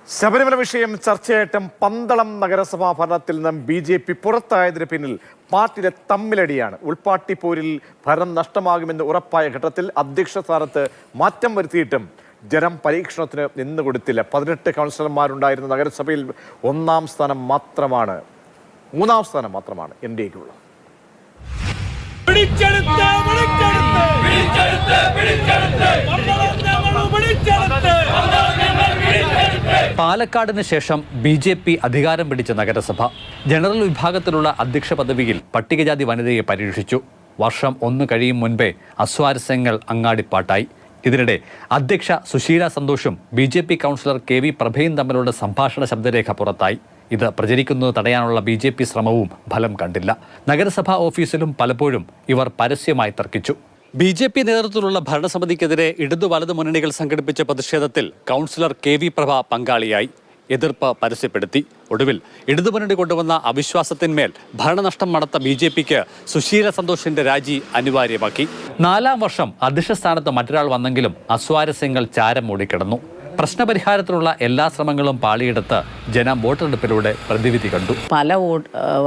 ശബരിമല വിഷയം ചർച്ചയായിട്ടും പന്തളം നഗരസഭാ ഭരണത്തിൽ നിന്നും BJP പുറത്തായതിന് പിന്നിൽ പാർട്ടിയുടെ തമ്മിലടിയാണ്. ഉൾപാർട്ടി പോരിൽ ഭരണം നഷ്ടമാകുമെന്ന് ഉറപ്പായ ഘട്ടത്തിൽ അധ്യക്ഷ സ്ഥാനത്ത് മാറ്റം വരുത്തിയിട്ടും ജനം പരീക്ഷണത്തിന് നിന്നുകൊടുത്തില്ല. 18 കൗൺസിലർമാരുണ്ടായിരുന്ന നഗരസഭയിൽ മൂന്നാം സ്ഥാനം മാത്രമാണ് NDAക്കുള്ളത്. പാലക്കാടിന് ശേഷം BJP അധികാരം പിടിച്ച നഗരസഭ ജനറൽ വിഭാഗത്തിലുള്ള അധ്യക്ഷ പദവിയിൽ പട്ടികജാതി വനിതയെ പരീക്ഷിച്ചു. വർഷം 1 കഴിയും മുൻപേ അസ്വാരസ്യങ്ങൾ അങ്ങാടിപ്പാട്ടായി. ഇതിനിടെ അധ്യക്ഷ സുശീല സന്തോഷും BJP കൗൺസിലർ KV പ്രഭയും തമ്മിലുള്ള സംഭാഷണ ശബ്ദരേഖ പുറത്തായി. ഇത് പ്രചരിക്കുന്നത് തടയാനുള്ള BJP ശ്രമവും ഫലം കണ്ടില്ല. നഗരസഭാ ഓഫീസിലും പലപ്പോഴും ഇവർ പരസ്യമായി തർക്കിച്ചു. BJP നേതൃത്വത്തിലുള്ള ഭരണസമിതിക്കെതിരെ ഇടതു വലതു മുന്നണികൾ സംഘടിപ്പിച്ച പ്രതിഷേധത്തിൽ കൗൺസിലർ KV പ്രഭ പങ്കാളിയായി. എതിർപ്പ് പരസ്യപ്പെടുത്തി. ഒടുവിൽ ഇടതുമുന്നണി കൊണ്ടുവന്ന അവിശ്വാസത്തിന്മേൽ ഭരണനഷ്ടം മണത്ത BJPക്ക് സുശീല സന്തോഷിന്റെ രാജി അനിവാര്യമാക്കി. 4ാം വർഷം അധ്യക്ഷ സ്ഥാനത്ത് മറ്റൊരാൾ വന്നെങ്കിലും അസ്വാരസ്യങ്ങൾ ചാരം മൂടിക്കിടന്നു. പ്രശ്നപരിഹാരത്തിനുള്ള എല്ലാ ശ്രമങ്ങളും പാളിയെടുത്ത് ജനം വോട്ടെടുപ്പിലൂടെ പ്രതിവിധി കണ്ടു. പല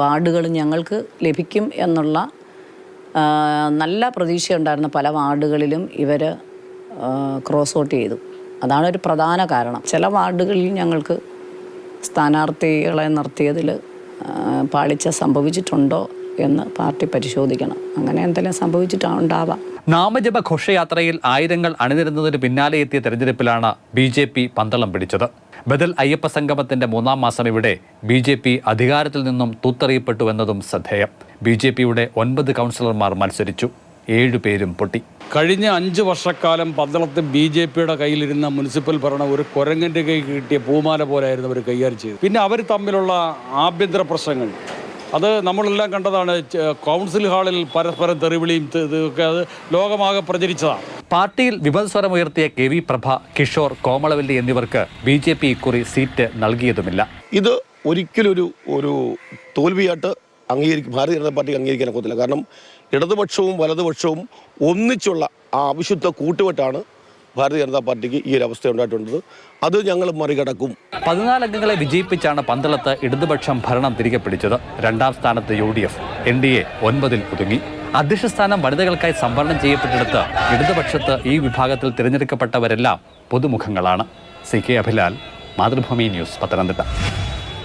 വാർഡുകളും ഞങ്ങൾക്ക് ലഭിക്കും എന്നുള്ള നല്ല പ്രതീക്ഷയുണ്ടായിരുന്ന പല വാർഡുകളിലും ഇവർ ക്രോസ് വോട്ട് ചെയ്തു. അതാണ് ഒരു പ്രധാന കാരണം. ചില വാർഡുകളിൽ ഞങ്ങൾക്ക് സ്ഥാനാർത്ഥികളെ നിർത്തിയതിൽ പാളിച്ച സംഭവിച്ചിട്ടുണ്ടോ എന്ന് പാർട്ടി പരിശോധിക്കണം. അങ്ങനെ എന്തെങ്കിലും സംഭവിച്ചിട്ടുണ്ടാവാം. നാമജപ ഘോഷയാത്രയിൽ ആയിരങ്ങൾ അണിനിരുന്നതിന് പിന്നാലെ എത്തിയ തെരഞ്ഞെടുപ്പിലാണ് BJP പന്തളം പിടിച്ചത്. ബദൽ അയ്യപ്പ സംഗമത്തിന്റെ 3ാം മാസം ഇവിടെ BJP അധികാരത്തിൽ നിന്നും തൂത്തെറിയപ്പെട്ടുവെന്നതും ശ്രദ്ധേയം. BJPയുടെ 9 കൗൺസിലർമാർ മത്സരിച്ചു. 7 പേരും പൊട്ടി. കഴിഞ്ഞ 5 വർഷക്കാലം പന്തളത്ത് BJPയുടെ കയ്യിലിരുന്ന മുനിസിപ്പൽ ഭരണം ഒരു കുരങ്ങൻ്റെ കൈ കിട്ടിയ പൂമാല പോലെയായിരുന്നു അവർ കൈകാര്യം ചെയ്തത്. പിന്നെ അവർ തമ്മിലുള്ള ആഭ്യന്തര പ്രശ്നങ്ങൾ അത് നമ്മളെല്ലാം കണ്ടതാണ്. കൗൺസിൽ ഹാളിൽ പരസ്പരം തെറിവിളിയും ഇതൊക്കെ അത് ലോകമാകെ പ്രചരിച്ചതാണ്. പാർട്ടിയിൽ വിമതസ്വരമുയർത്തിയ KV പ്രഭ, കിഷോർ, കോമളവല്ലി എന്നിവർക്ക് BJP ഇക്കുറി സീറ്റ് നൽകിയതുമില്ല. ഇത് ഒരിക്കലും ഒരു തോൽവിയായിട്ട് ഭാരതീയ ജനതാ പാർട്ടി അംഗീകരിക്കാൻ ഒക്കത്തില്ല. കാരണം ഇടതുപക്ഷവും വലതുപക്ഷവും ഒന്നിച്ചുള്ള ആ അവിശുദ്ധ കൂട്ടുകെട്ടാണ് ഭാരതീയ ജനതാ പാർട്ടിക്ക് ഈ ഒരു അവസ്ഥ ഉണ്ടായിട്ടുള്ളത്. അത് ഞങ്ങൾ മറികടക്കും. 14 അംഗങ്ങളെ വിജയിപ്പിച്ചാണ് പന്തളത്ത് ഇടതുപക്ഷം ഭരണം തിരികെ പിടിച്ചത്. 2ാം സ്ഥാനത്ത് UDF, NDA 9-ൽ ഒതുങ്ങി. അധ്യക്ഷ സ്ഥാനം വനിതകൾക്കായി സംവരണം ചെയ്യപ്പെട്ടിടത്ത് ഇടതുപക്ഷത്ത് ഈ വിഭാഗത്തിൽ തിരഞ്ഞെടുക്കപ്പെട്ടവരെല്ലാം പുതുമുഖങ്ങളാണ്. CK Abhilal, Mathrubhumi news, Pathanamthitta.